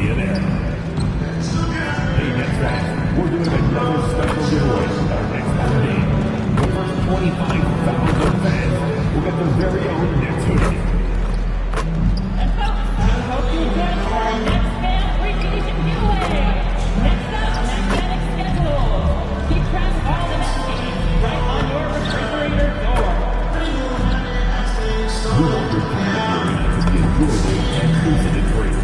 millionaire. Hey, that's right. We're doing another special giveaway with our next home game. The first 25,000 fans will get their very own next hoodie. And folks, I hope you join for our next fan appreciation giveaway. Next up, magnetic schedules. Keep track of all the next games right on your refrigerator door. We want your family to be enjoyable and easily free.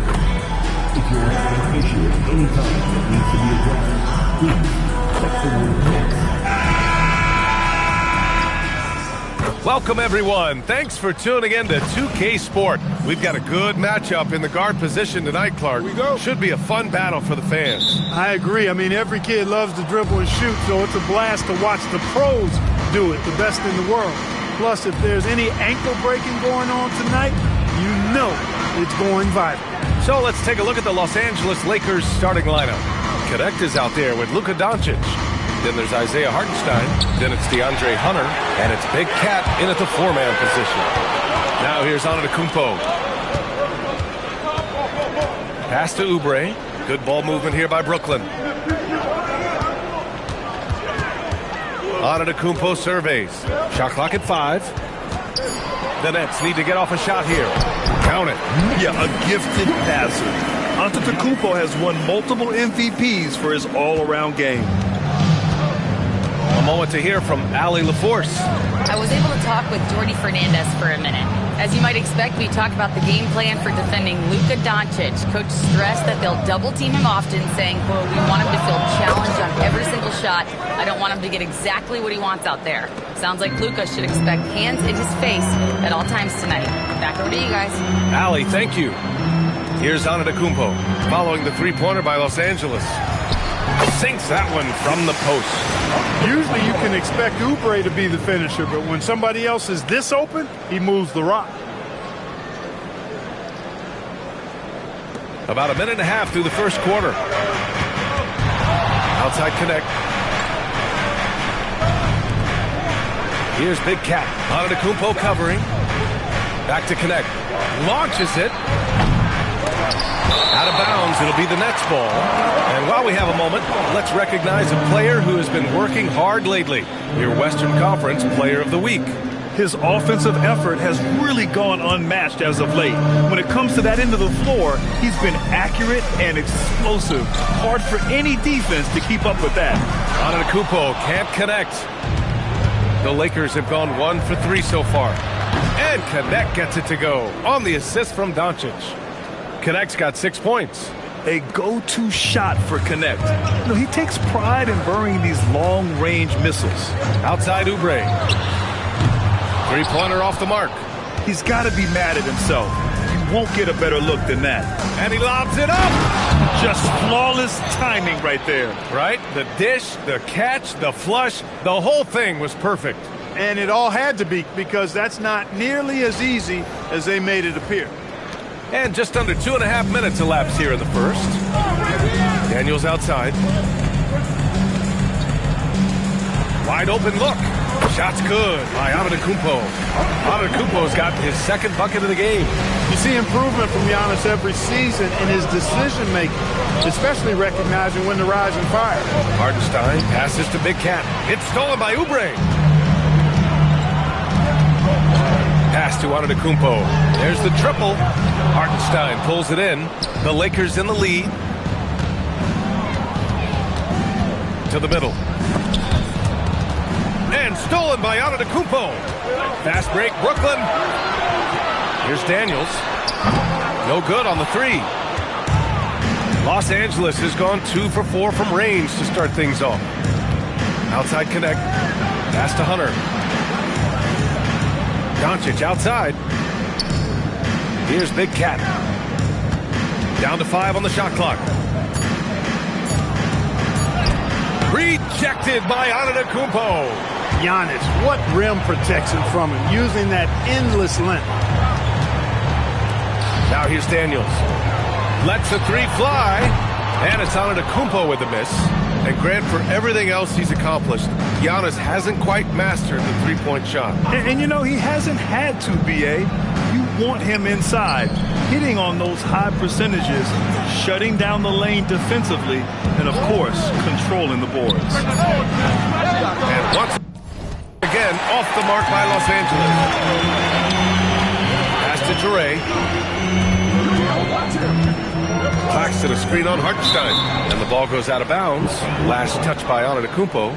If you're having an issue at any time that needs to be addressed, please text the word next. Welcome, everyone. Thanks for tuning in to 2K Sport. We've got a good matchup in the guard position tonight, Clark. Here we go. Should be a fun battle for the fans. I agree. I mean, every kid loves to dribble and shoot, so it's a blast to watch the pros do it, the best in the world. Plus, if there's any ankle breaking going on tonight, you know it's going viral. So let's take a look at the Los Angeles Lakers starting lineup. Connect is out there with Luka Doncic. Then there's Isaiah Hartenstein. Then it's DeAndre Hunter. And it's Big Cat in at the four-man position. Now here's Antetokounmpo. Pass to Oubre. Good ball movement here by Brooklyn. Antetokounmpo surveys. Shot clock at 5. The Nets need to get off a shot here. Count it. Yeah, a gifted passer. Antetokounmpo has won multiple MVPs for his all-around game. A moment to hear from Allie LaForce. I was able to talk with Jordy Fernandez for a minute. As you might expect, we talked about the game plan for defending Luka Doncic. Coach stressed that they'll double-team him often, saying, quote, we want him to feel challenged on every single shot. I don't want him to get exactly what he wants out there. Sounds like Luka should expect hands in his face at all times tonight. Back over to you guys. Allie, thank you. Here's Antetokounmpo, following the three-pointer by Los Angeles. Sinks that one from the post. Usually you can expect Oubre to be the finisher, but when somebody else is this open, he moves the rock. About a minute and a half through the first quarter. Outside connect. Here's Big Cat. Antetokounmpo covering. Back to connect. Launches it. Out of bounds, it'll be the Nets ball. And while we have a moment, let's recognize a player who has been working hard lately. Your Western Conference Player of the Week. His offensive effort has really gone unmatched as of late. When it comes to that end of the floor, he's been accurate and explosive. Hard for any defense to keep up with that. Antetokounmpo can't connect. The Lakers have gone 1 for 3 so far. And Connect gets it to go on the assist from Doncic. Connect's got 6 points. A go-to shot for Connect. You know, he takes pride in burying these long-range missiles. Outside Oubre. Three-pointer off the mark. He's got to be mad at himself. He won't get a better look than that. And he lobs it up. Just flawless timing right there. Right? The dish, the catch, the flush, the whole thing was perfect. And it all had to be, because that's not nearly as easy as they made it appear. And just under 2.5 minutes elapsed here in the first. Daniels outside. Wide open look. Shot's good by Antetokounmpo. Antetokounmpo's got his second bucket of the game. You see improvement from Giannis every season in his decision-making, especially recognizing when to rise and fire. Hartenstein passes to Big Cat. It's stolen by Oubre. Pass to Antetokounmpo. There's the triple. Hartenstein pulls it in. The Lakers in the lead. To the middle. And stolen by Antetokounmpo. Fast break, Brooklyn. Here's Daniels. No good on the three. Los Angeles has gone 2 for 4 from range to start things off. Outside connect. Pass to Hunter. Doncic outside. Here's Big Cat. Down to 5 on the shot clock. Rejected by Antetokounmpo. Giannis, what rim protection from him, using that endless length. Now here's Daniels. Lets the three fly. And it's Antetokounmpo with the miss. And Grant, for everything else he's accomplished, Giannis hasn't quite mastered the three-point shot. And you know, he hasn't had to, B.A. You want him inside. Hitting on those high percentages shutting down the lane defensively, and of course, controlling the boards. And once again, off the mark by Los Angeles. Pass to Toure. Claxton, a screen on Hartenstein. And the ball goes out of bounds. Last touch by Antetokounmpo.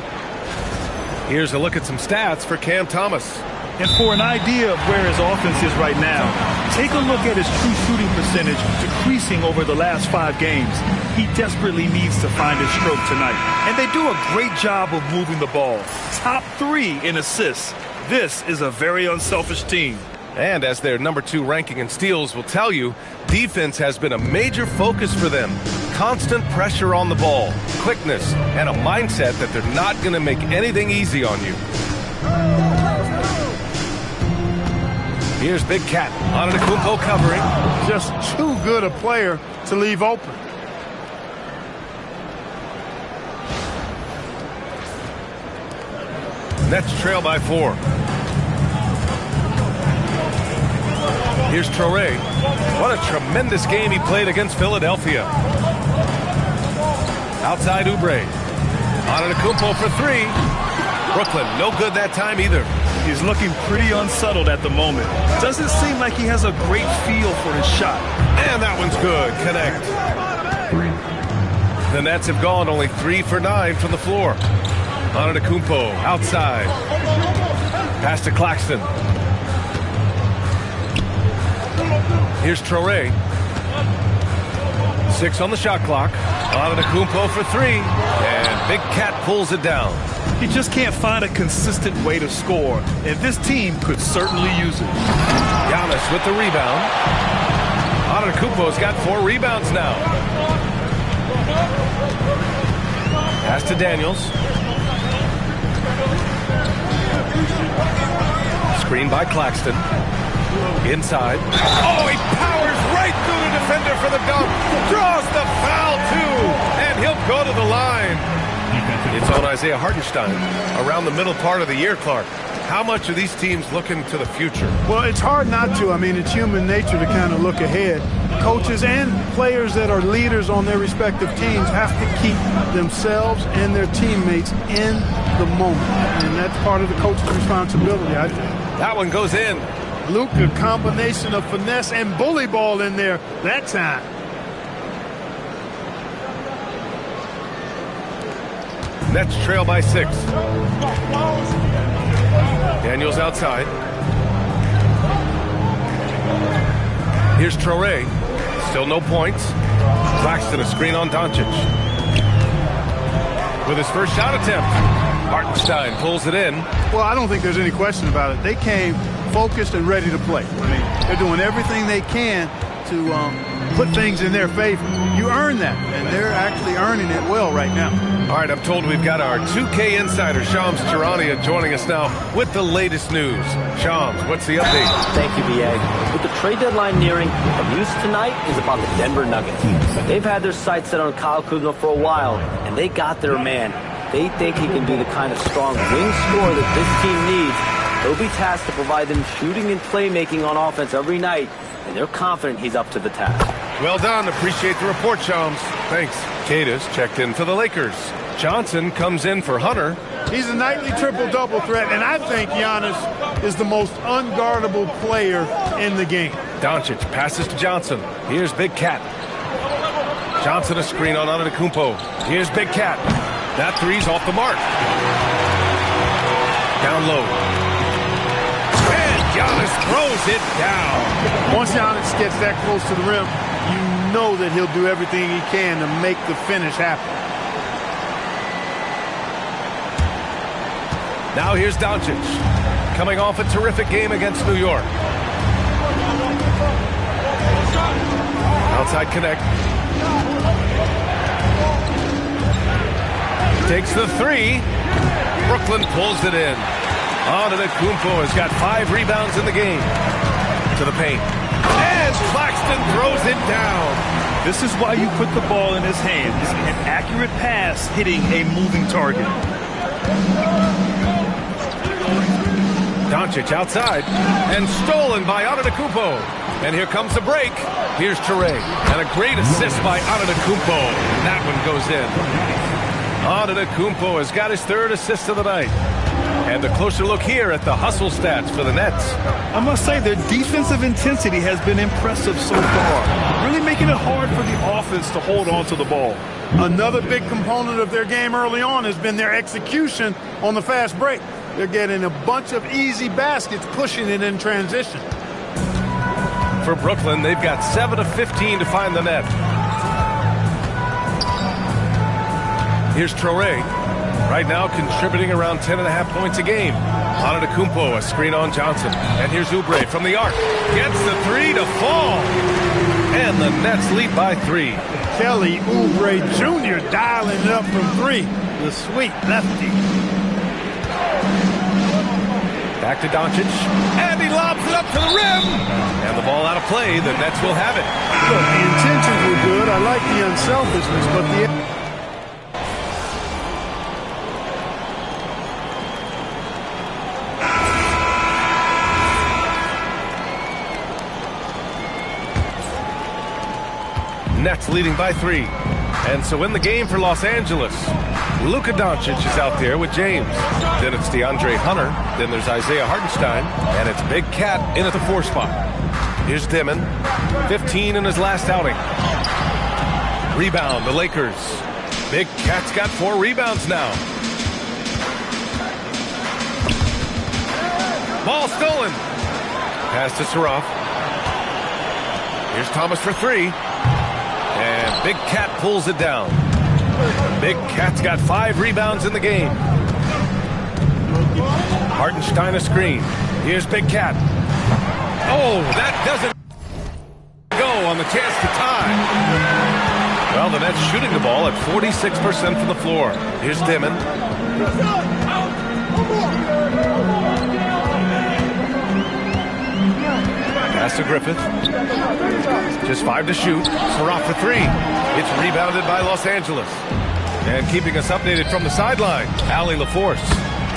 Here's a look at some stats for Cam Thomas. And for an idea of where his offense is right now, take a look at his true shooting percentage decreasing over the last 5 games. He desperately needs to find his stroke tonight. And they do a great job of moving the ball. Top 3 in assists. This is a very unselfish team. And as their number 2 ranking in steals will tell you, defense has been a major focus for them. Constant pressure on the ball, quickness, and a mindset that they're not going to make anything easy on you. Here's Big Cat. Antetokounmpo covering. Just too good a player to leave open. Nets trail by 4. Here's Toure. What a tremendous game he played against Philadelphia. Outside Oubre. Antetokounmpo for 3. Brooklyn, no good that time either. He's looking pretty unsettled at the moment. Doesn't seem like he has a great feel for his shot. And that one's good. Connect. The Nets have gone only 3 for 9 from the floor. Antetokounmpo outside. Pass to Claxton. Here's Toure. 6 on the shot clock. Antetokounmpo for 3. And Big Cat pulls it down. He just can't find a consistent way to score, and this team could certainly use it. Giannis with the rebound. Antetokounmpo's got 4 rebounds now. Pass to Daniels. Screen by Claxton. Inside. Oh, he powers right through the defender for the dunk. Draws the foul, too. And he'll go to the line. It's on Isaiah Hartenstein around the middle part of the year, Clark. How much are these teams looking to the future? Well, it's hard not to. I mean, it's human nature to kind of look ahead. Coaches and players that are leaders on their respective teams have to keep themselves and their teammates in the moment. And that's part of the coach's responsibility, I think. That one goes in. Luka, combination of finesse and bully ball in there that time. Nets trail by 6. Daniels outside. Here's Toure. Still no points. Claxton a screen on Doncic. With his first shot attempt. Hartenstein pulls it in. Well, I don't think there's any question about it. They came focused and ready to play. I mean, they're doing everything they can to put things in their favor. You earn that, and they're actually earning it well right now. All right, I'm told we've got our 2K insider, Shams Charania, joining us now with the latest news. Shams, what's the update? Thank you, B.A. With the trade deadline nearing, the news tonight is about the Denver Nuggets. They've had their sights set on Kyle Kuzma for a while, and they got their man. They think he can be the kind of strong wing scorer that this team needs. He'll be tasked to provide them shooting and playmaking on offense every night, and they're confident he's up to the task. Well done. Appreciate the report, Shams. Thanks. Cadis checked in for the Lakers. Johnson comes in for Hunter. He's a nightly triple-double threat, and I think Giannis is the most unguardable player in the game. Doncic passes to Johnson. Here's Big Cat. Johnson a screen on Antetokounmpo. Here's Big Cat. That three's off the mark. Down low. And Giannis throws it down. Once Giannis gets that close to the rim, you know that he'll do everything he can to make the finish happen. Now here's Doncic, coming off a terrific game against New York. Outside connect. Takes the three. Brooklyn pulls it in. Antetokounmpo has got 5 rebounds in the game. To the paint. And Claxton throws it down. This is why you put the ball in his hands. An accurate pass hitting a moving target. Doncic outside and stolen by Antetokounmpo. And here comes the break. Here's Toure. And a great assist by Antetokounmpo. That one goes in. Antetokounmpo has got his third assist of the night. And a closer look here at the hustle stats for the Nets. I must say their defensive intensity has been impressive so far, really making it hard for the offense to hold on to the ball. Another big component of their game early on has been their execution on the fast break. They're getting a bunch of easy baskets, pushing it in transition. For Brooklyn, they've got 7 of 15 to find the net. Here's Toure. Right now contributing around 10.5 points a game. Antetokounmpo, a screen on Johnson. And here's Oubre from the arc. Gets the three to fall. And the Nets lead by 3. Kelly Oubre Jr. dialing it up from 3. The sweet lefty. Back to Doncic. And he lobs it up to the rim. And the ball out of play. The Nets will have it. Look, the intentions were good. I like the unselfishness, but the... Nets leading by 3. And so in the game for Los Angeles, Luka Doncic is out there with James. Then it's DeAndre Hunter. Then there's Isaiah Hartenstein. And it's Big Cat in at the 4 spot. Here's Dimon. 15 in his last outing. Rebound, the Lakers. Big Cat's got 4 rebounds now. Ball stolen. Pass to Saraf. Here's Thomas for 3. And Big Cat pulls it down. Big Cat's got 5 rebounds in the game. Hartenstein a screen. Here's Big Cat. Oh, that doesn't go on the chance to tie. Well, the Nets shooting the ball at 46% from the floor. Here's Dimon. Pass to Griffith. Just 5 to shoot. Saraf for 3. It's rebounded by Los Angeles. And keeping us updated from the sideline, Allie LaForce.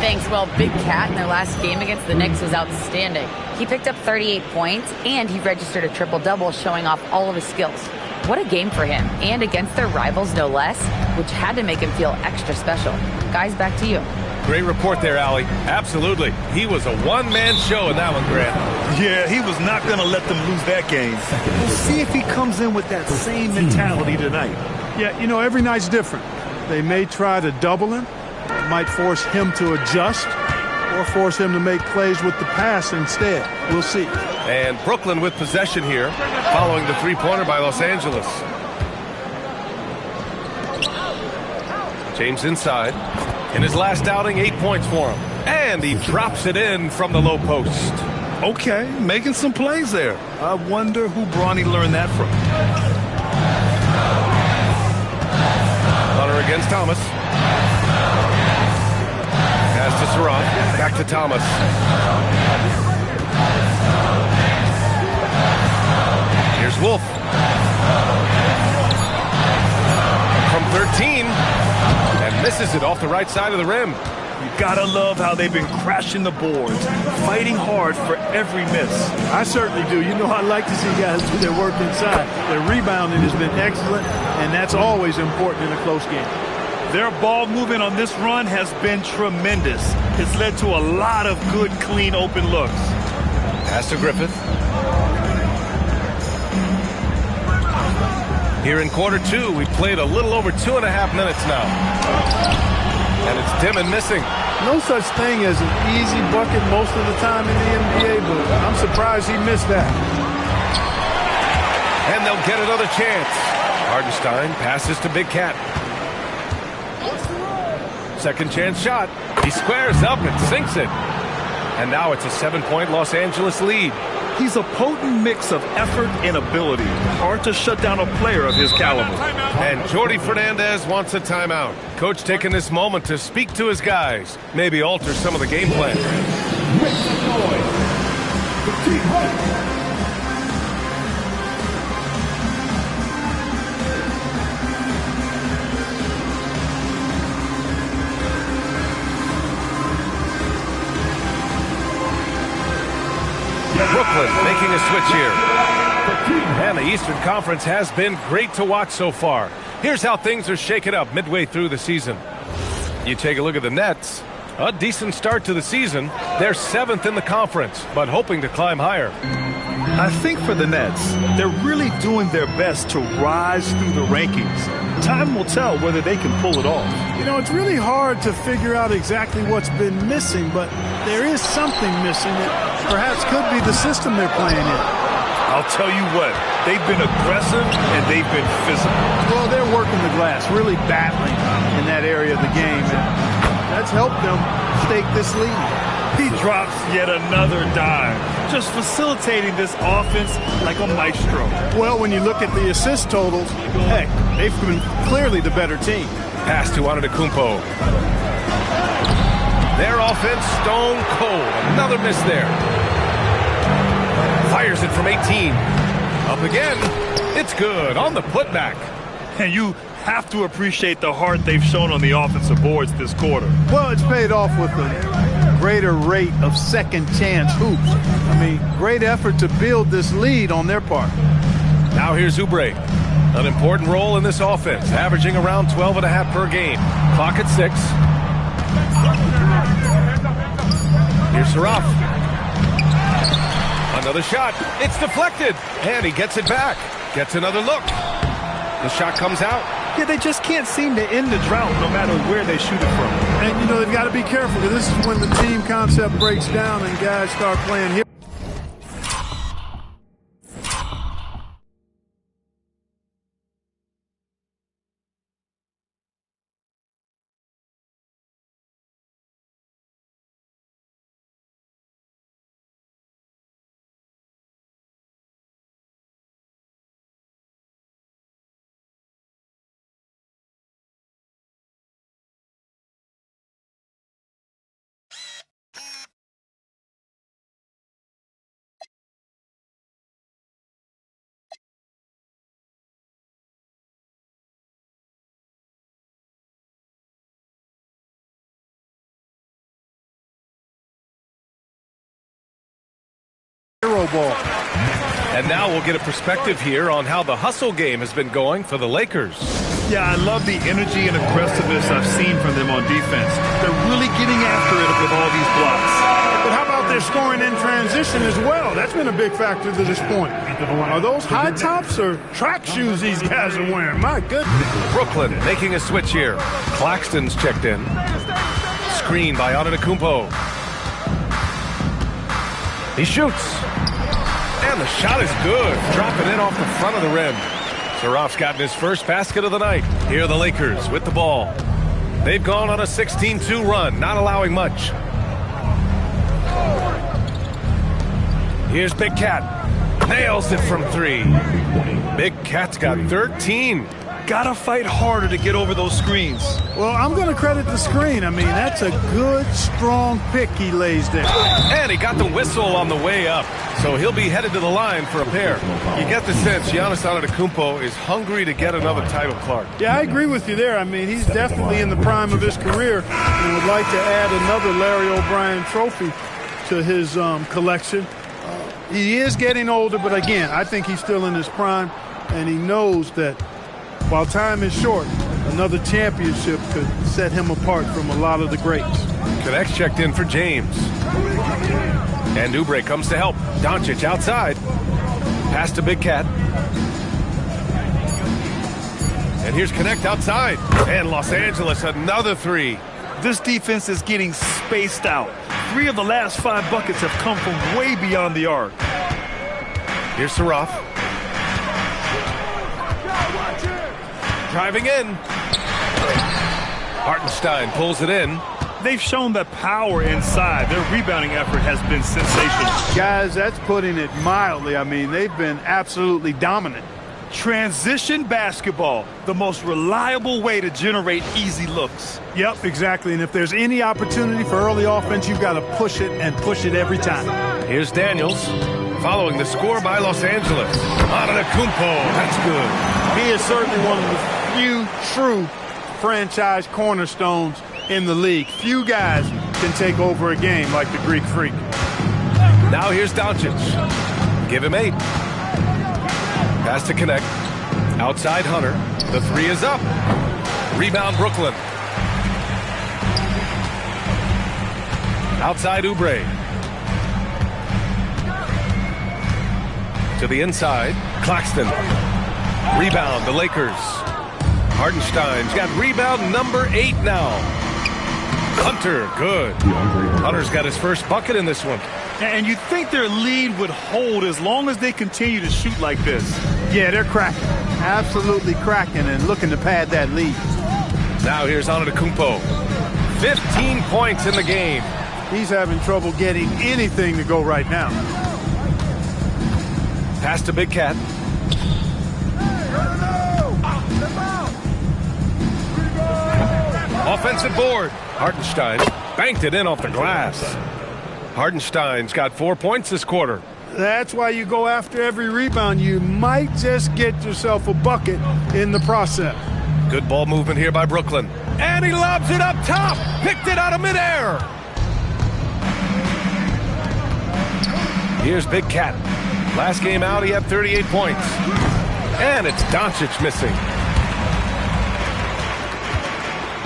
Thanks. Well, Big Cat in their last game against the Knicks was outstanding. He picked up 38 points, and he registered a triple-double, showing off all of his skills. What a game for him, and against their rivals, no less, which had to make him feel extra special. Guys, back to you. Great report there, Allie. Absolutely. He was a one-man show in that one, Grant. Yeah, he was not going to let them lose that game. We'll see if he comes in with that same mentality tonight. Yeah, you know, every night's different. They may try to double him. It might force him to adjust or force him to make plays with the pass instead. We'll see. And Brooklyn with possession here, following the three-pointer by Los Angeles. James inside. In his last outing, 8 points for him. And he drops it in from the low post. Okay, making some plays there. I wonder who Bronny learned that from. Hunter against Thomas. Pass to Saraf. Back to Thomas. Here's Wolf. From 13. And misses it off the right side of the rim. You gotta love how they've been crashing the boards, fighting hard for every miss. I certainly do. You know, I like to see guys do their work inside. Their rebounding has been excellent, and that's always important in a close game. Their ball movement on this run has been tremendous. It's led to a lot of good, clean, open looks. Pass to Griffith. Here in quarter 2, we've played a little over 2.5 minutes now. And it's Dimon missing. No such thing as an easy bucket most of the time in the NBA, but I'm surprised he missed that. And they'll get another chance. Hartenstein passes to Big Cat. Second chance shot. He squares up and sinks it. And now it's a 7-point Los Angeles lead. He's a potent mix of effort and ability. Hard to shut down a player of his caliber. And Jordi Fernandez wants a timeout. Coach taking this moment to speak to his guys. Maybe alter some of the game plan. Make some noise. The team fight. Brooklyn making a switch here. And the Eastern Conference has been great to watch so far. Here's how things are shaking up midway through the season. You take a look at the Nets. A decent start to the season. They're 7th in the conference, but hoping to climb higher. I think for the Nets, they're really doing their best to rise through the rankings. Time will tell whether they can pull it off. You know, it's really hard to figure out exactly what's been missing, but there is something missing that perhaps could be the system they're playing in. I'll tell you what, they've been aggressive and they've been physical. Well, they're working the glass, really battling in that area of the game, and that's helped them stake this lead. He drops yet another dime, just facilitating this offense like a maestro. Well, when you look at the assist totals, hey, they've been clearly the better team. Pass to Antetokounmpo. Their offense stone cold. Another miss there. Fires it from 18. Up again. It's good on the putback. And you have to appreciate the heart they've shown on the offensive boards this quarter. Well, it's paid off with a greater rate of second chance hoops. I mean, great effort to build this lead on their part. Now here's Oubre. An important role in this offense, averaging around 12.5 per game. Clock at 6. Here's Saraf. Another shot. It's deflected. And he gets it back. Gets another look. The shot comes out. Yeah, they just can't seem to end the drought no matter where they shoot it from. And, you know, they've got to be careful, because this is when the team concept breaks down and guys start playing here. Ball. And now we'll get a perspective here on how the hustle game has been going for the Lakers. Yeah, I love the energy and aggressiveness I've seen from them on defense. They're really getting after it with all these blocks. But how about their scoring in transition as well? That's been a big factor to this point. Are those high tops or track shoes these guys are wearing? My goodness. Brooklyn making a switch here. Claxton's checked in. Screen by Antetokounmpo. He shoots. And the shot is good. Dropping in off the front of the rim. Saraf's gotten his first basket of the night. Here are the Lakers with the ball. They've gone on a 16-2 run, not allowing much. Here's Big Cat. Nails it from 3. Big Cat's got 13. Gotta fight harder to get over those screens. Well, I'm going to credit the screen. I mean, that's a good, strong pick he lays there. And he got the whistle on the way up, so he'll be headed to the line for a pair. You get the sense Giannis Antetokounmpo is hungry to get another title, Clark. Yeah, I agree with you there. I mean, he's definitely in the prime of his career and would like to add another Larry O'Brien trophy to his collection. He is getting older, but again, I think he's still in his prime, and he knows that while time is short, another championship could set him apart from a lot of the greats. Connects checked in for James. And Oubre comes to help. Doncic outside. Pass to Big Cat. And here's Connect outside. And Los Angeles, another 3. This defense is getting spaced out. 3 of the last 5 buckets have come from way beyond the arc. Here's Saraf. Driving in. Hartenstein pulls it in. They've shown that power inside. Their rebounding effort has been sensational. Guys, that's putting it mildly. I mean, they've been absolutely dominant. Transition basketball, the most reliable way to generate easy looks. Yep, exactly. And if there's any opportunity for early offense, you've got to push it and push it every time. Here's Daniels. Following the score by Los Angeles. Antetokounmpo, that's good. He is certainly one of the few true franchise cornerstones in the league. Few guys can take over a game like the Greek Freak. Now here's Doncic. Give him 8. Pass to connect. Outside Hunter. The 3 is up. Rebound Brooklyn. Outside Oubre. To the inside. Claxton. Rebound the Lakers. Hartenstein's got rebound number 8 now. Hunter, good. Hunter's got his first bucket in this one. And you think their lead would hold as long as they continue to shoot like this. Yeah, they're cracking. Absolutely cracking and looking to pad that lead. Now here's Antetokounmpo. 15 points in the game. He's having trouble getting anything to go right now. Pass to Big Cat. Offensive board. Hartenstein banked it in off the glass. Hartenstein's got 4 points this quarter. That's why you go after every rebound. You might just get yourself a bucket in the process. Good ball movement here by Brooklyn. And he lobs it up top. Picked it out of midair. Here's Big Cat. Last game out, he had 38 points. And it's Doncic missing.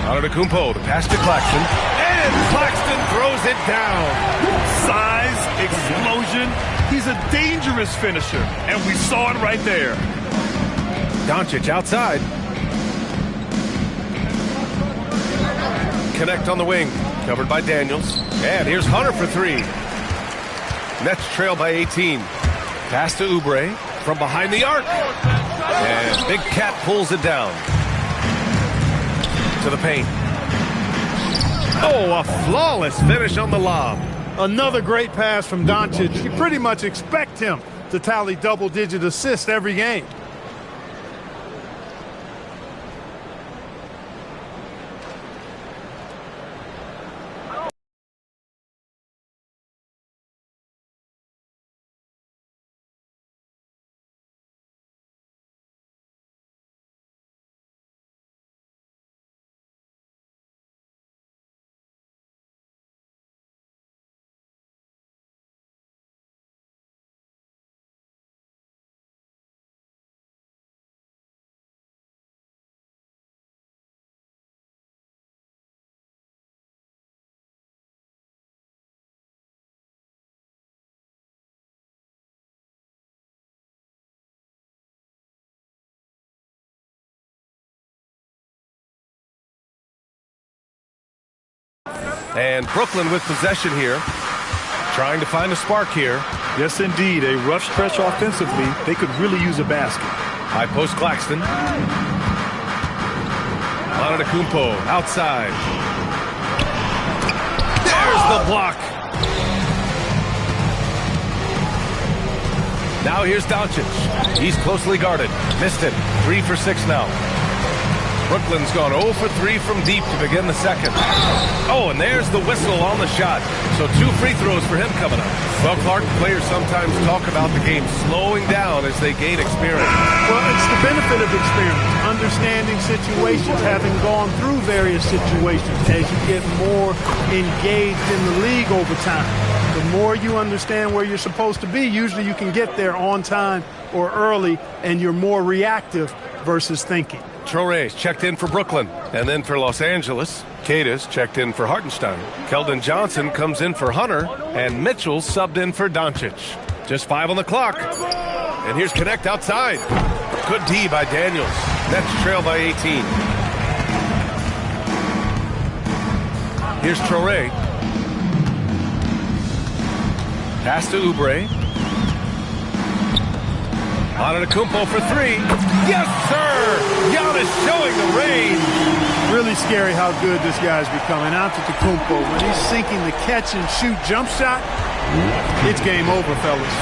Antetokounmpo, the pass to Claxton. And Claxton throws it down. Size, explosion. He's a dangerous finisher, and we saw it right there. Doncic outside. Connect on the wing. Covered by Daniels. And here's Hunter for 3. Nets trail by 18. Pass to Oubre from behind the arc. And Big Cat pulls it down. To the paint. Oh, a flawless finish on the lob. Another great pass from Doncic. You pretty much expect him to tally double-digit assists every game. And Brooklyn with possession here. Trying to find a spark here. Yes, indeed. A rough stretch offensively. They could really use a basket. High post Claxton. Antetokounmpo outside. There's the block. Now here's Doncic. He's closely guarded. Missed it. 3 for 6 now. Brooklyn's gone 0 for 3 from deep to begin the second. Oh, and there's the whistle on the shot. So 2 free throws for him coming up. Well, Clark, players sometimes talk about the game slowing down as they gain experience. Well, it's the benefit of experience, understanding situations, having gone through various situations as you get more engaged in the league over time. The more you understand where you're supposed to be, usually you can get there on time or early, and you're more reactive versus thinking. Traore's checked in for Brooklyn, and then for Los Angeles. Cada's checked in for Hartenstein. Keldon Johnson comes in for Hunter, and Mitchell subbed in for Doncic. Just 5 on the clock. And here's Connect outside. Good D by Daniels. Nets trail by 18. Here's Traore. Pass to Oubre. Antetokounmpo for 3. Yes, sir! Giannis showing the range. Really scary how good this guy's becoming. Antetokounmpo, when he's sinking the catch-and-shoot jump shot, it's game over, fellas.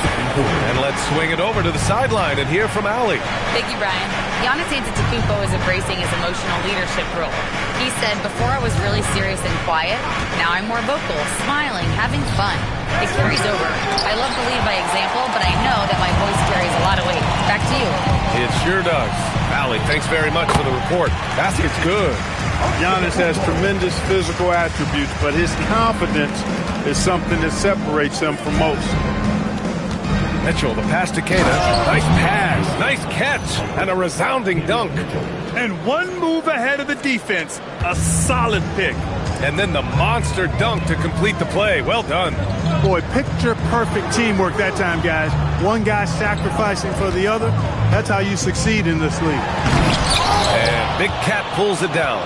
And let's swing it over to the sideline and hear from Allie. Thank you, Brian. Giannis Antetokounmpo is embracing his emotional leadership role. He said, before I was really serious and quiet, now I'm more vocal, smiling, having fun. It carries over. I love to lead by example, but I know that my voice carries a lot of weight. Back to you. It sure does. Allie, thanks very much for the report. Basket's good. Giannis has tremendous physical attributes, but his confidence is something that separates him from most. Mitchell, the pass to Keita. Nice pass, nice catch, and a resounding dunk. And one move ahead of the defense. A solid pick. And then the monster dunk to complete the play. Well done. Boy, picture-perfect teamwork that time, guys. One guy sacrificing for the other. That's how you succeed in this league. And Big Cat pulls it down.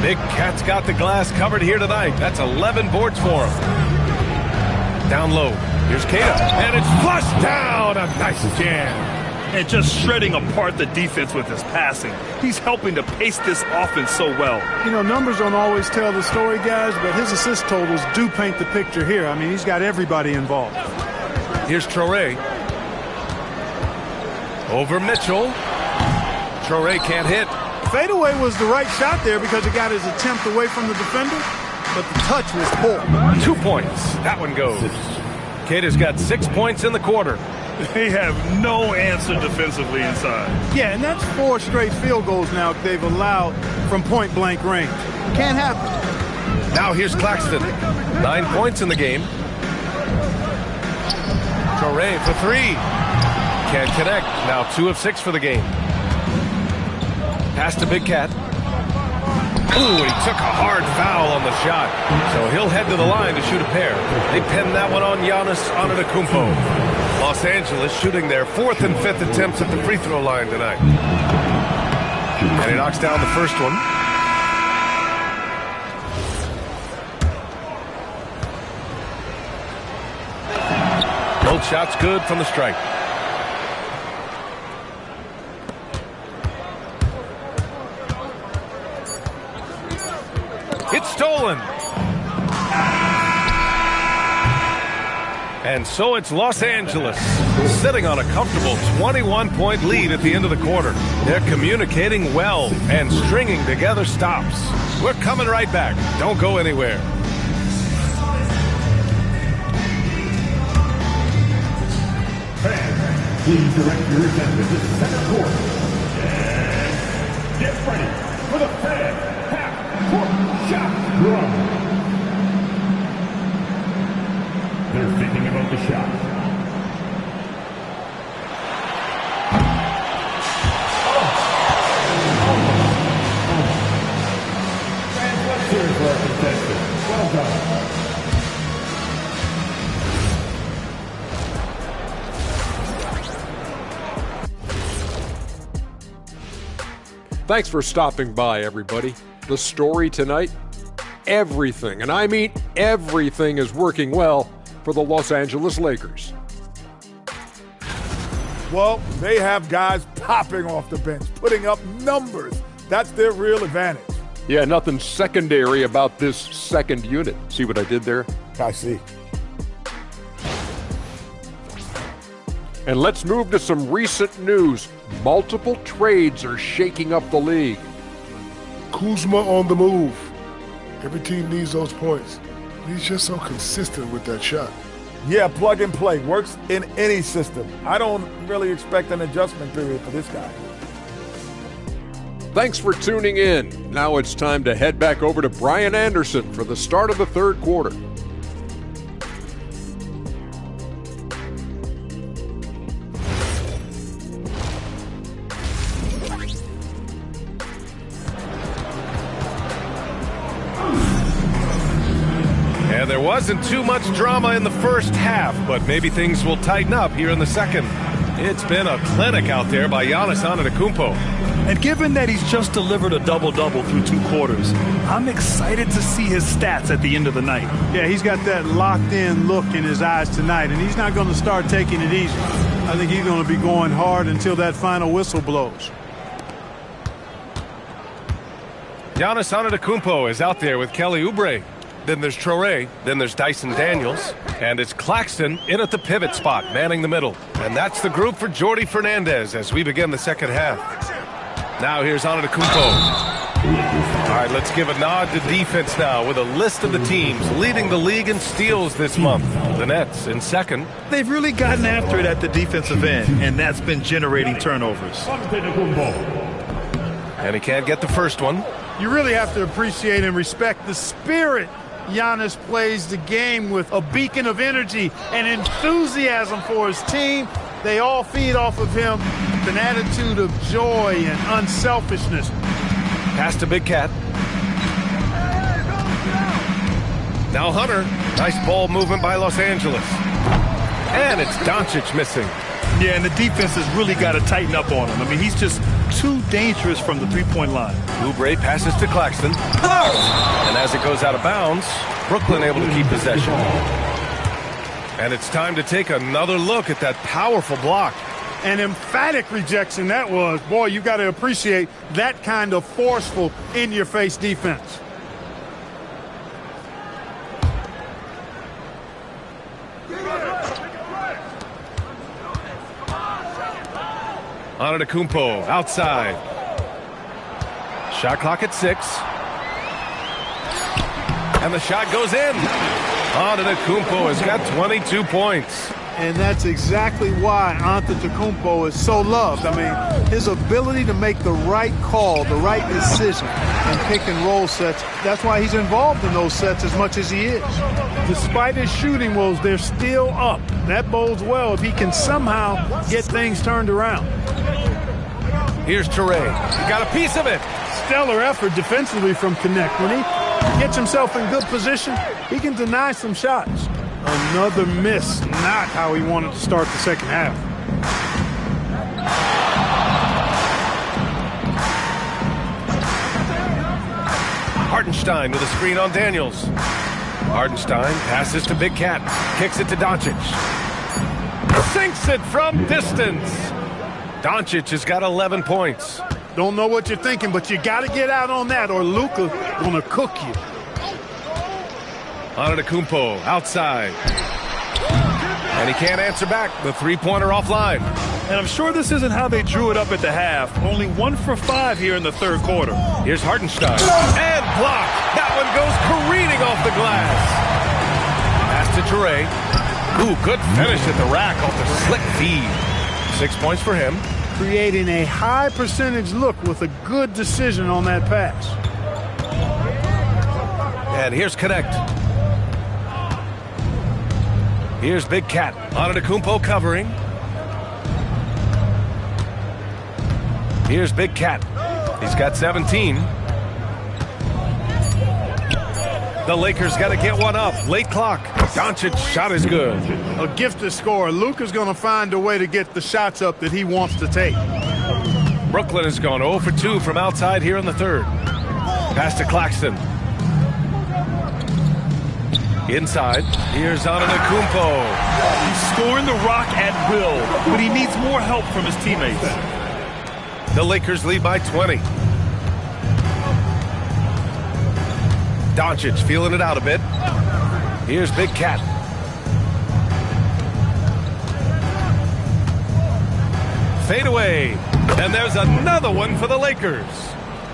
Big Cat's got the glass covered here tonight. That's 11 boards for him. Down low. Here's Keita. And it's flushed down. A nice jam. And just shredding apart the defense with his passing. He's helping to pace this offense so well. You know, numbers don't always tell the story, guys, but his assist totals do paint the picture here. I mean, he's got everybody involved. Here's Traore. Over Mitchell. Traore can't hit. Fadeaway was the right shot there because it got his attempt away from the defender, but the touch was poor. 2 points. That one goes. Keita's got 6 points in the quarter. They have no answer defensively inside. Yeah, and that's 4 straight field goals now they've allowed from point-blank range. Can't happen. Now here's Claxton. 9 points in the game. Traore for 3. Can't connect. Now 2 of 6 for the game. Pass to Big Cat. Ooh, and he took a hard foul on the shot. So he'll head to the line to shoot a pair. They pinned that one on Giannis Antetokounmpo. Los Angeles shooting their 4th and 5th attempts at the free throw line tonight. And he knocks down the first one. Both shots good from the stripe. It's stolen. And so it's Los Angeles sitting on a comfortable 21-point lead at the end of the quarter. They're communicating well and stringing together stops. We're coming right back. Don't go anywhere. Fans, please direct your attention to center court. And get ready for the fan half-court shot run. They're thinking about the shot. Fans, let's cheer for our contestant. Well done. Thanks for stopping by, everybody. The story tonight, everything, and I mean everything, is working well for the Los Angeles Lakers. Well, they have guys popping off the bench, putting up numbers. That's their real advantage. Yeah, nothing secondary about this second unit. See what I did there? I see. And let's move to some recent news. Multiple trades are shaking up the league. Kuzma on the move. Every team needs those points. He's just so consistent with that shot. Yeah, plug and play. Works in any system. I don't really expect an adjustment period for this guy. Thanks for tuning in. Now it's time to head back over to Brian Anderson for the start of the third quarter. And there wasn't too much drama in the first half, but maybe things will tighten up here in the second. It's been a clinic out there by Giannis Antetokounmpo. And given that he's just delivered a double-double through 2 quarters, I'm excited to see his stats at the end of the night. Yeah, he's got that locked-in look in his eyes tonight, and he's not going to start taking it easy. I think he's going to be going hard until that final whistle blows. Giannis Antetokounmpo is out there with Kelly Oubre. Then there's Traore, then there's Dyson Daniels, and it's Claxton in at the pivot spot, manning the middle. And that's the group for Jordy Fernandez as we begin the second half. Now here's Antetokounmpo. All right, let's give a nod to defense now with a list of the teams leading the league in steals this month. The Nets in second. They've really gotten after it at the defensive end, and that's been generating turnovers. And he can't get the first one. You really have to appreciate and respect the spirit Giannis plays the game with a beacon of energy and enthusiasm for his team. They all feed off of him with an attitude of joy and unselfishness. Pass to Big Cat. Now Hunter. Nice ball movement by Los Angeles. And it's Doncic missing. Yeah, and the defense has really got to tighten up on him. I mean, he's just too dangerous from the three-point line. Oubre passes to Claxton. And as it goes out of bounds, Brooklyn able to keep possession. And it's time to take another look at that powerful block. An emphatic rejection that was. Boy, you got to appreciate that kind of forceful, in-your-face defense. Antetokounmpo outside. Shot clock at 6. And the shot goes in. Antetokounmpo has got 22 points. And that's exactly why Antetokounmpo is so loved. I mean, his ability to make the right call, the right decision in pick and roll sets, that's why he's involved in those sets as much as he is. Despite his shooting woes, they're still up. That bodes well if he can somehow get things turned around. Here's Touré. He got a piece of it. Stellar effort defensively from Connect. When he gets himself in good position, he can deny some shots. Another miss, not how he wanted to start the second half. Hartenstein with a screen on Daniels. Hartenstein passes to Big Cat. Kicks it to Doncic. Sinks it from distance. Doncic has got 11 points. Don't know what you're thinking, but you got to get out on that or Luka gonna cook you. Antetokounmpo outside. And he can't answer back. The three-pointer offline. And I'm sure this isn't how they drew it up at the half. Only 1 for 5 here in the third quarter. Here's Hartenstein. And blocked. That one goes careening off the glass. Pass to Touré. Ooh, good finish at the rack off the slick feed. 6 points for him. Creating a high percentage look with a good decision on that pass. And here's Connect. Here's Big Cat. Antetokounmpo covering. Here's Big Cat. He's got 17. The Lakers got to get one up. Late clock. Doncic's shot is good. A gifted scorer. Luka's going to find a way to get the shots up that he wants to take. Brooklyn has gone 0 for 2 from outside here in the third. Pass to Claxton. Inside. Here's Antetokounmpo. He's scoring the rock at will, but he needs more help from his teammates. The Lakers lead by 20. Doncic feeling it out a bit. Here's Big Cat. Fade away. And there's another one for the Lakers.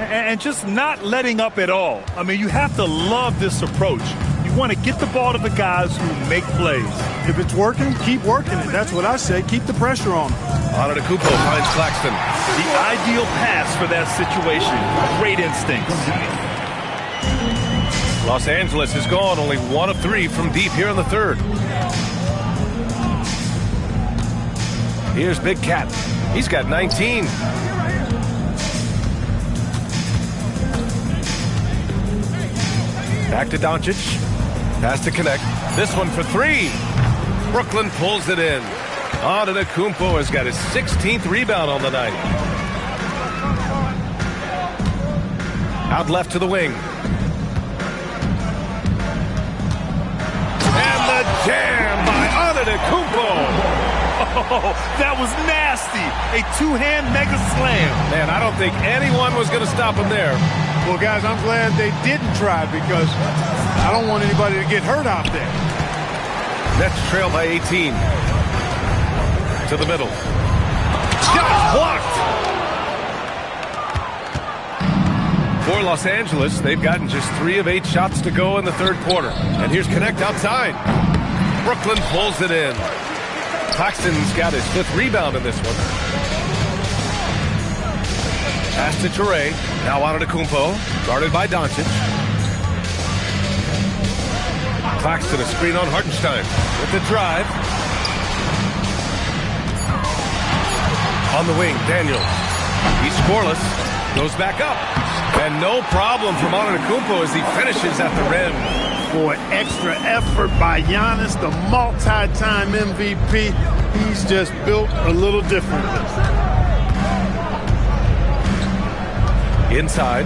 And just not letting up at all. I mean, you have to love this approach. You want to get the ball to the guys who make plays. If it's working, keep working it. That's what I say. Keep the pressure on him. Antetokounmpo finds Claxton. The ideal pass for that situation. Great instincts. Los Angeles has gone only 1 of 3 from deep here in the third. Here's Big Cat. He's got 19. Back to Doncic. Pass to Connect. This one for 3. Brooklyn pulls it in. Antetokounmpo has got his 16th rebound on the night. Out left to the wing. And the jam by Antetokounmpo. Oh, that was nasty. A two-hand mega slam. Man, I don't think anyone was going to stop him there. Well, guys, I'm glad they didn't try because I don't want anybody to get hurt out there. Nets trail by 18. To the middle. Shot blocked. For Los Angeles, they've gotten just 3 of 8 shots to go in the third quarter. And here's Connect outside. Brooklyn pulls it in. Claxton's got his 5th rebound in this one. Pass to Touré. Now Antetokounmpo. Guarded by Doncic. Claxton a screen on Hartenstein with the drive. On the wing, Daniels. He's scoreless. Goes back up. And no problem from Antetokounmpo as he finishes at the rim. Boy, extra effort by Giannis, the multi-time MVP. He's just built a little differently. Inside.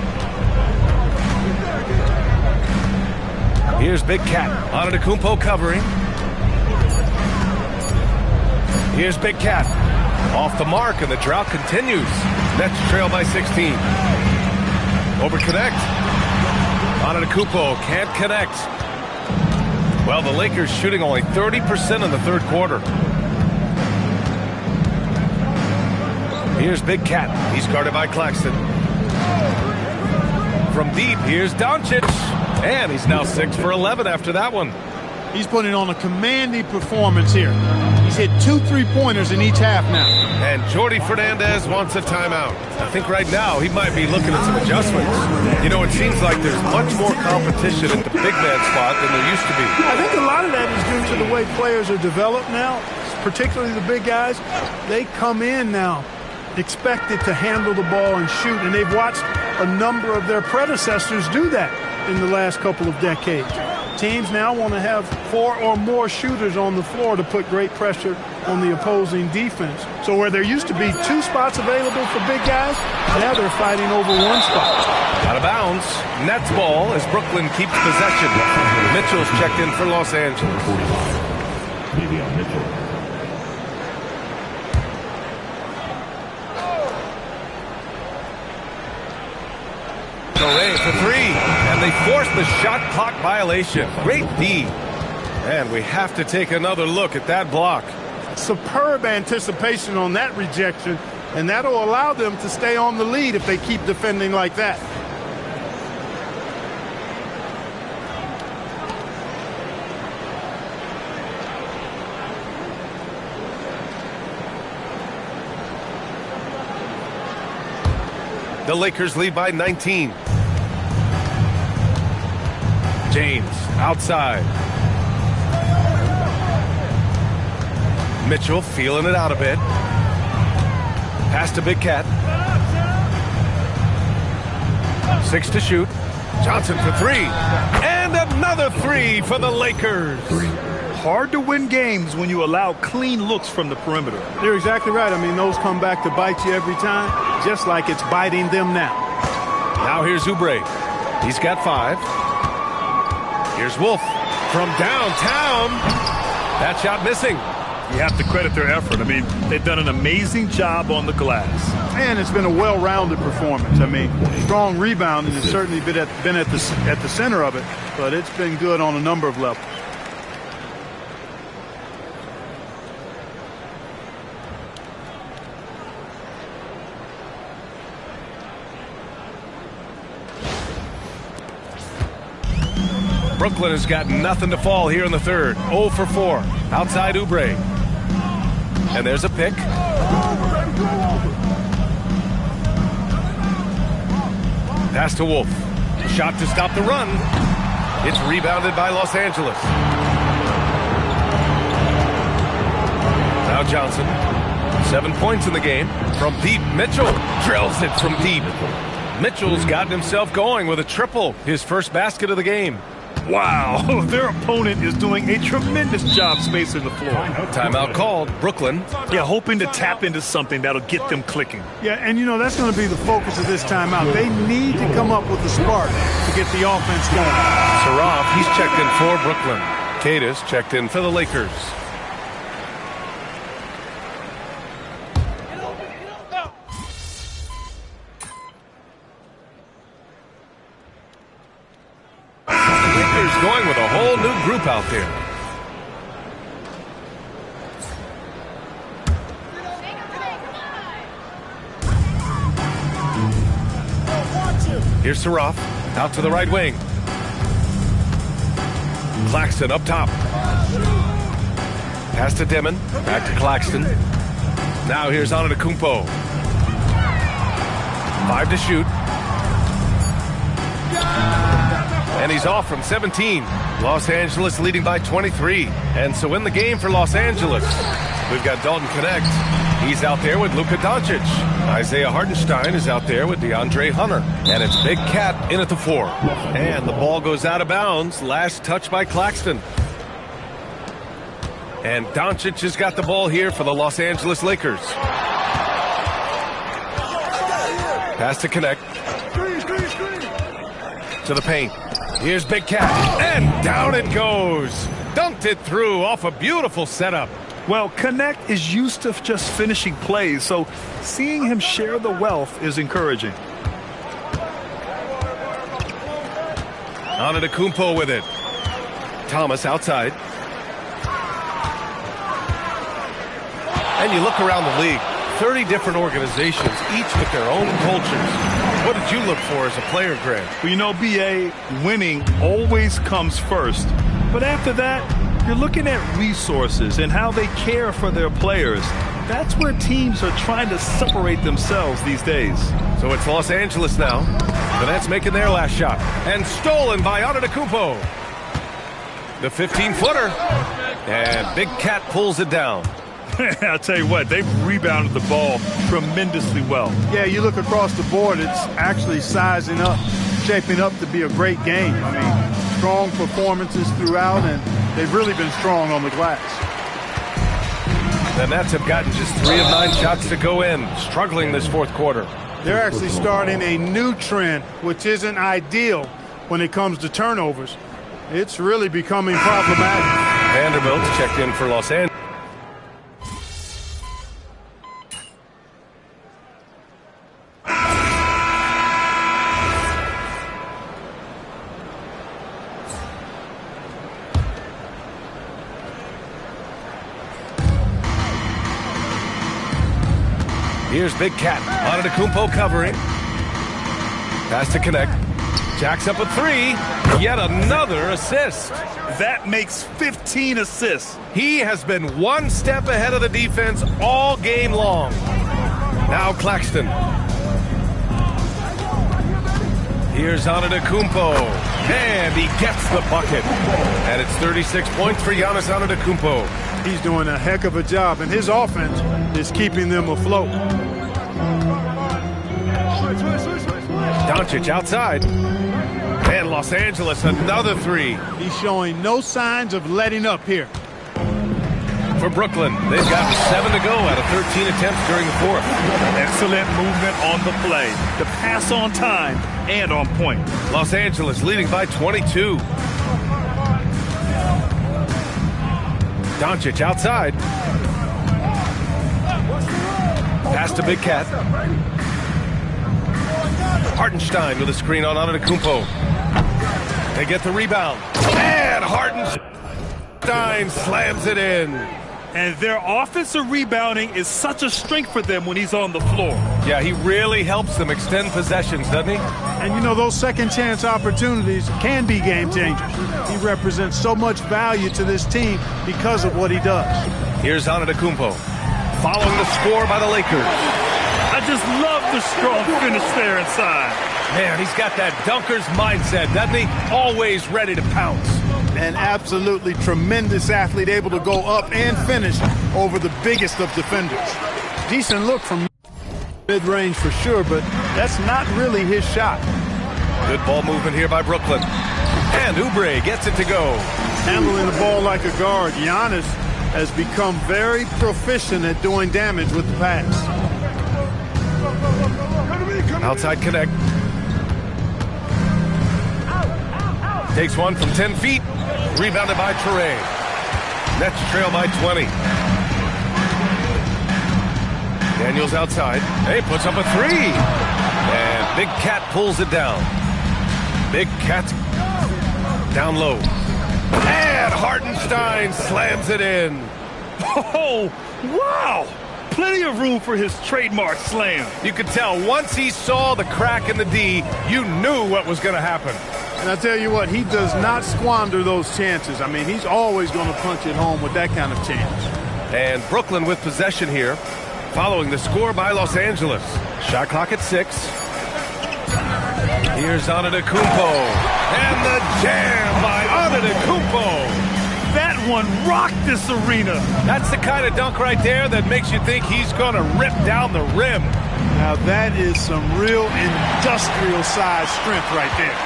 Here's Big Cat. Antetokounmpo covering. Here's Big Cat. Off the mark, and the drought continues. Nets trail by 16. Over connect. Antetokounmpo can't connect. Well, the Lakers shooting only 30% in the third quarter. Here's Big Cat. He's guarded by Claxton. From deep, here's Doncic. And he's now 6 for 11 after that one. He's putting on a commanding performance here. He's hit 2 3-pointers in each half now. And Jordi Fernandez wants a timeout. I think right now he might be looking at some adjustments. You know, it seems like there's much more competition at the big man spot than there used to be. I think a lot of that is due to the way players are developed now, particularly the big guys. They come in now expected to handle the ball and shoot, and they've watched a number of their predecessors do that in the last couple of decades. Teams now want to have 4 or more shooters on the floor to put great pressure on the opposing defense. So where there used to be 2 spots available for big guys, now they're fighting over 1 spot. Out of bounds. Nets ball as Brooklyn keeps possession. Mitchell's checked in for Los Angeles. Away for 3, and they force the shot clock violation. Great D. And we have to take another look at that block. Superb anticipation on that rejection, and that'll allow them to stay on the lead if they keep defending like that. The Lakers lead by 19. James outside. Mitchell feeling it out a bit. Pass to Big Cat. 6 to shoot. Johnson for 3. And another 3 for the Lakers. Hard to win games when you allow clean looks from the perimeter. You're exactly right. I mean, those come back to bite you every time, just like it's biting them now. Now here's Oubre. He's got 5. Here's Wolf from downtown. That shot missing. You have to credit their effort. I mean, they've done an amazing job on the glass. And it's been a well-rounded performance. I mean, strong rebounding has certainly been at the center of it, but it's been good on a number of levels. Brooklyn has got nothing to fall here in the third. 0 for 4. Outside Oubre. And there's a pick. Pass to Wolf. Shot to stop the run. It's rebounded by Los Angeles. Now Johnson. 7 points in the game. From deep, Mitchell drills it from deep. Mitchell's gotten himself going with a triple. His first basket of the game. Wow, their opponent is doing a tremendous job spacing the floor. Timeout called. Brooklyn. Yeah, hoping to tap into something that'll get them clicking. Yeah, and you know, that's going to be the focus of this timeout. They need to come up with a spark to get the offense going. Saraf, he's checked in for Brooklyn. Cadis checked in for the Lakers. Going with a whole new group out there. Here's Saraf out to the right wing. Claxton up top. Pass to Demon. Back to Claxton. Now here's Antetokounmpo. 5 to shoot. And he's off from 17. Los Angeles leading by 23. And so in the game for Los Angeles, we've got Dalton Connect. He's out there with Luka Doncic. Isaiah Hartenstein is out there with DeAndre Hunter. And it's Big Cat in at the 4. And the ball goes out of bounds. Last touch by Claxton. And Doncic has got the ball here for the Los Angeles Lakers. Pass to Connect. To the paint. Here's Big Cat. And down it goes. Dunked it through off a beautiful setup. Well, Connect is used to just finishing plays, so seeing him share the wealth is encouraging. Antetokounmpo with it. Thomas outside. And you look around the league, 30 different organizations, each with their own cultures. What did you look for as a player, Grant? Well, you know, B.A., winning always comes first. But after that, you're looking at resources and how they care for their players. That's where teams are trying to separate themselves these days. So it's Los Angeles now. The Nets making their last shot. And stolen by Antetokounmpo. The 15-footer. And Big Cat pulls it down. I'll tell you what, they've rebounded the ball tremendously well. Yeah, you look across the board, it's actually sizing up, shaping up to be a great game. I mean, strong performances throughout, and they've really been strong on the glass. The Nets have gotten just 3 of 9 shots to go in, struggling this fourth quarter. They're actually starting a new trend, which isn't ideal when it comes to turnovers. It's really becoming problematic. Vanderbilt checked in for Los Angeles. Here's Big Cat. Antetokounmpo covering. Pass to Connect. Jacks up a 3. Yet another assist. That makes 15 assists. He has been one step ahead of the defense all game long. Now Claxton. Here's Antetokounmpo. And he gets the bucket. And it's 36 points for Giannis Antetokounmpo. He's doing a heck of a job, and his offense is keeping them afloat. Doncic outside. And Los Angeles, another 3. He's showing no signs of letting up here. For Brooklyn, they've got 7 to go out of 13 attempts during the fourth. Excellent movement on the play. The pass on time and on point. Los Angeles leading by 22. Doncic outside. Pass to Big Cat. Hartenstein with a screen on Antetokounmpo. They get the rebound. And Hartenstein slams it in. And their offensive rebounding is such a strength for them when he's on the floor. Yeah, he really helps them extend possessions, doesn't he? And you know, those second chance opportunities can be game changers. He represents so much value to this team because of what he does. Here's Antetokounmpo. Following the score by the Lakers. I just love the strong finish there inside. Man, he's got that dunker's mindset, doesn't he? Always ready to pounce. An absolutely tremendous athlete, able to go up and finish over the biggest of defenders. Decent look from mid-range for sure, but that's not really his shot. Good ball movement here by Brooklyn. And Oubre gets it to go. Handling the ball like a guard, Giannis has become very proficient at doing damage with the pass. Outside Connect. Takes one from 10 feet. Rebounded by Toure. Nets trail by 20. Daniels outside. Hey, puts up a 3. And Big Cat pulls it down. Big Cat down low. And Hartenstein slams it in. Oh, wow! Plenty of room for his trademark slam. You could tell once he saw the crack in the D, you knew what was going to happen. And I tell you what, he does not squander those chances. I mean, he's always going to punch it home with that kind of chance. And Brooklyn with possession here, following the score by Los Angeles. Shot clock at 6. Here's Antetokounmpo. And the jam by Antetokounmpo. That one rocked this arena. That's the kind of dunk right there that makes you think he's going to rip down the rim. Now that is some real industrial size strength right there.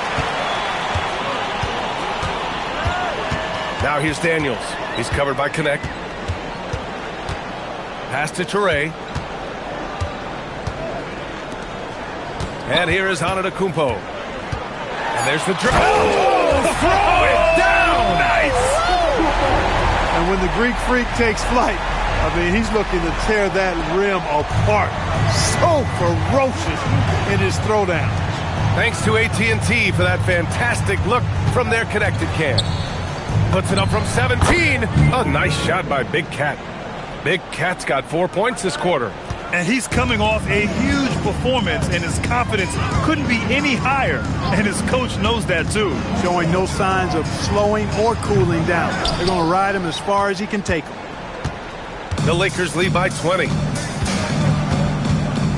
Now here's Daniels. He's covered by Connect. Pass to Toure. And here is Antetokounmpo. And there's the dribble. Oh, throw it down. Nice. And when the Greek Freak takes flight, I mean, he's looking to tear that rim apart. So ferocious in his throwdown. Thanks to AT&T for that fantastic look from their connected cam. Puts it up from 17. A nice shot by Big Cat. Big Cat's got 4 points this quarter. And he's coming off a huge performance, and his confidence couldn't be any higher. And his coach knows that, too. Showing no signs of slowing or cooling down. They're going to ride him as far as he can take him. The Lakers lead by 20.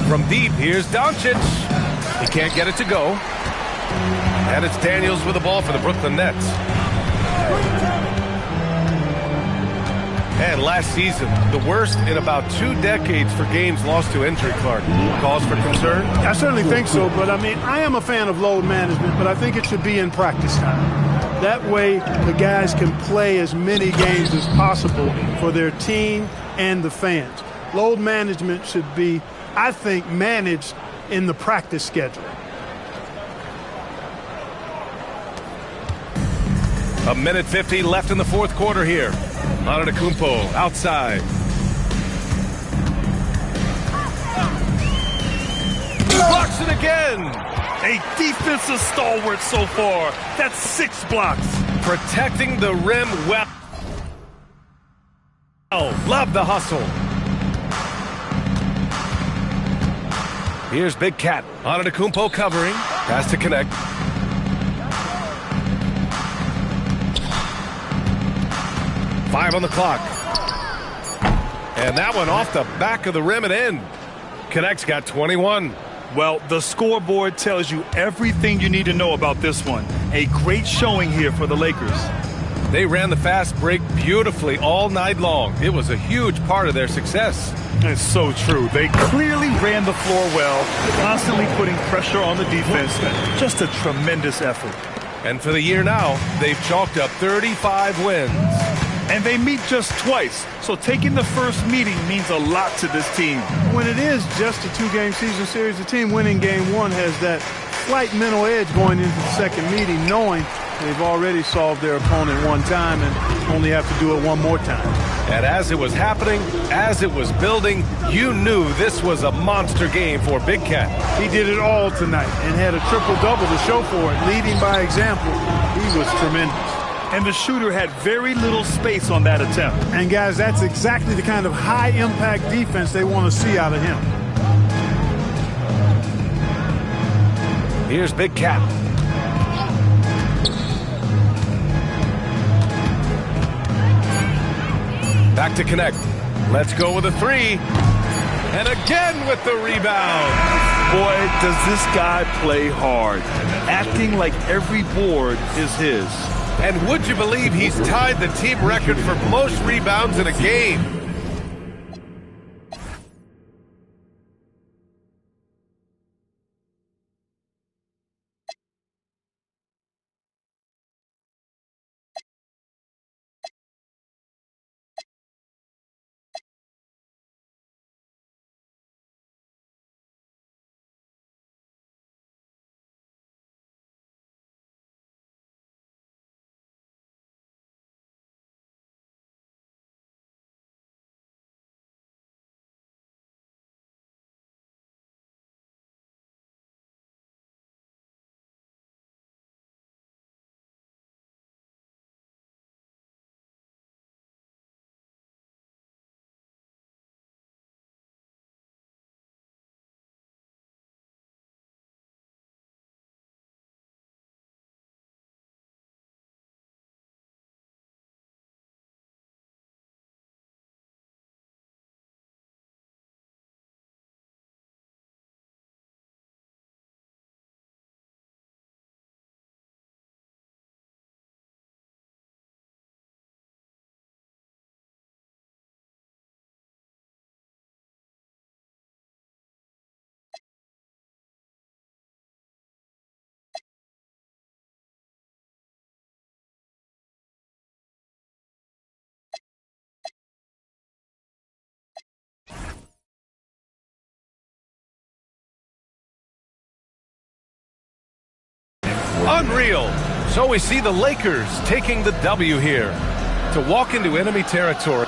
From deep, here's Doncic. He can't get it to go. And it's Daniels with the ball for the Brooklyn Nets. And last season, the worst in about 2 decades for games lost to injury, Clark. Cause for concern? I certainly think so, but I mean, I am a fan of load management, but I think it should be in practice time. That way, the guys can play as many games as possible for their team and the fans. Load management should be, I think, managed in the practice schedule. A minute 50 left in the fourth quarter here. Antetokounmpo outside. Blocks it again. A defensive stalwart so far. That's 6 blocks. Protecting the rim well. Love the hustle. Here's Big Cat. Antetokounmpo covering. Pass to Connect. Five on the clock. And that one off the back of the rim and in. Connect's got 21. Well, the scoreboard tells you everything you need to know about this one. A great showing here for the Lakers. They ran the fast break beautifully all night long. It was a huge part of their success. It's so true. They clearly ran the floor well, constantly putting pressure on the defense. Just a tremendous effort. And for the year now, they've chalked up 35 wins. And they meet just twice, so taking the first meeting means a lot to this team. When it is just a 2-game season series, the team winning game 1 has that slight mental edge going into the second meeting, knowing they've already solved their opponent one time and only have to do it one more time. And as it was happening, as it was building, you knew this was a monster game for Big Cat. He did it all tonight and had a triple-double to show for it, leading by example. He was tremendous. And the shooter had very little space on that attempt. And guys, that's exactly the kind of high-impact defense they want to see out of him. Here's Big Cat. Back to Connect. Let's go with a 3. And again with the rebound. Boy, does this guy play hard. Acting like every board is his. And would you believe he's tied the team record for most rebounds in a game? Unreal. So we see the Lakers taking the W here. To walk into enemy territory.